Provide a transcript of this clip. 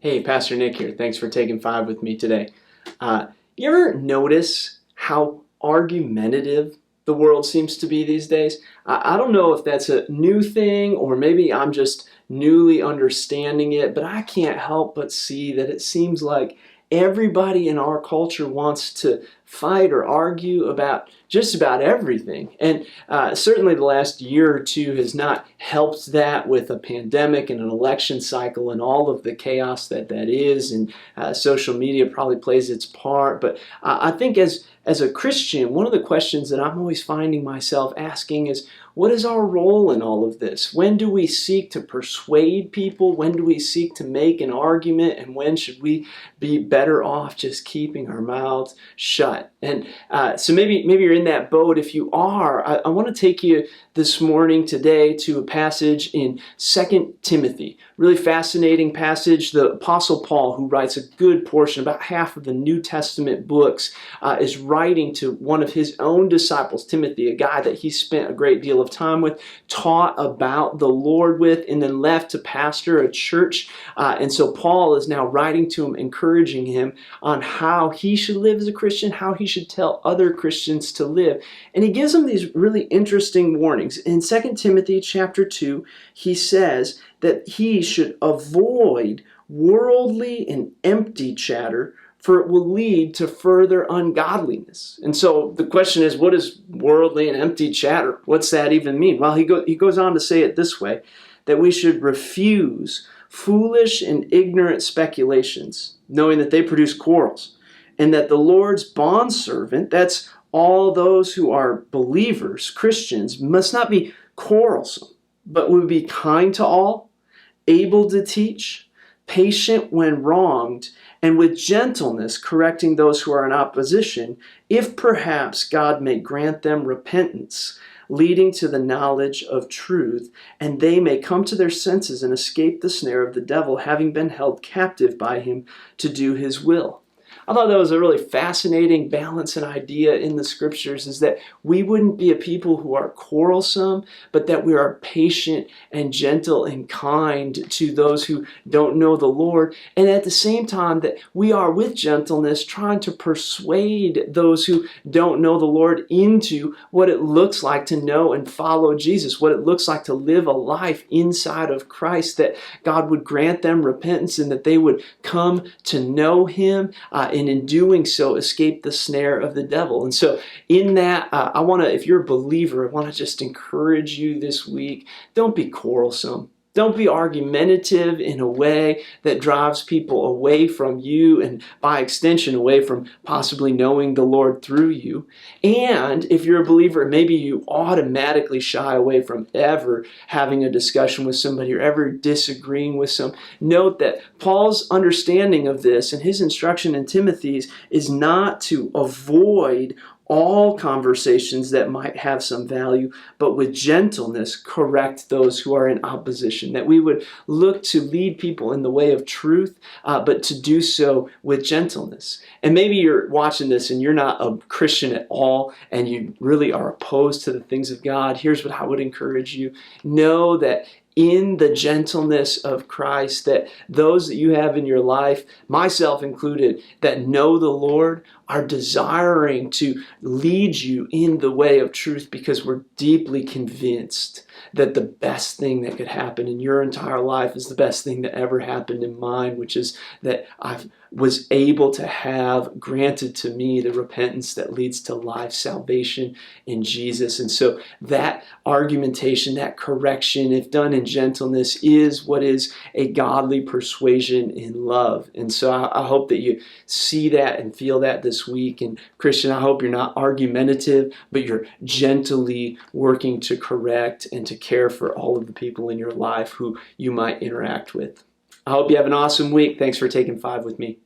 Hey, Pastor Nick here. Thanks for taking 5 with me today. You ever notice how argumentative the world seems to be these days? I don't know if that's a new thing or maybe I'm just newly understanding it, but I can't help but see that it seems like everybody in our culture wants to fight or argue about just about everything. And certainly the last year or two has not helped that with a pandemic and an election cycle and all of the chaos that is. And social media probably plays its part. But I think as a Christian, one of the questions that I'm always finding myself asking is, what is our role in all of this? When do we seek to persuade people? When do we seek to make an argument? And when should we be better off just keeping our mouths shut? And so maybe you're in that boat. If you are, I want to take you this morning, today, to a passage in 2 Timothy. Really fascinating passage. The Apostle Paul, who writes a good portion, about half of the New Testament books, is writing to one of his own disciples, Timothy, a guy that he spent a great deal of time with, taught about the Lord with, and then left to pastor a church. And so Paul is now writing to him, encouraging him on how he should live as a Christian, how he should tell other Christians to live. And he gives them these really interesting warnings. In 2 Timothy chapter 2, he says that he should avoid worldly and empty chatter, for it will lead to further ungodliness. And so the question is, what is worldly and empty chatter? What's that even mean? Well, he goes on to say it this way, that we should refuse foolish and ignorant speculations, knowing that they produce quarrels, and that the Lord's bondservant, that's all those who are believers, Christians, must not be quarrelsome, but would be kind to all, able to teach, patient when wronged, and with gentleness correcting those who are in opposition, if perhaps God may grant them repentance, leading to the knowledge of truth, and they may come to their senses and escape the snare of the devil, having been held captive by him to do his will. I thought that was a really fascinating balance and idea in the scriptures, is that we wouldn't be a people who are quarrelsome, but that we are patient and gentle and kind to those who don't know the Lord. And at the same time that we are with gentleness trying to persuade those who don't know the Lord into what it looks like to know and follow Jesus, what it looks like to live a life inside of Christ, that God would grant them repentance and that they would come to know Him, and in doing so escape the snare of the devil. And so in that, I want to, if you're a believer, I want to just encourage you this week, don't be quarrelsome. Don't be argumentative in a way that drives people away from you and by extension away from possibly knowing the Lord through you. And if you're a believer, maybe you automatically shy away from ever having a discussion with somebody or ever disagreeing with some. Note that Paul's understanding of this and his instruction in Timothy's is not to avoid all conversations that might have some value, but with gentleness correct those who are in opposition. That we would look to lead people in the way of truth, but to do so with gentleness. And maybe you're watching this and you're not a Christian at all, and you really are opposed to the things of God. Here's what I would encourage you. Know that in the gentleness of Christ, that those that you have in your life, myself included, that know the Lord, are desiring to lead you in the way of truth, because we're deeply convinced that the best thing that could happen in your entire life is the best thing that ever happened in mine, which is that I was able to have granted to me the repentance that leads to life, salvation in Jesus. And so that argumentation, that correction, if done in gentleness, is what is a godly persuasion in love. And so I hope that you see that and feel that this week. And Christian, I hope you're not argumentative, but you're gently working to correct and to care for all of the people in your life who you might interact with. I hope you have an awesome week. Thanks for taking 5 with me.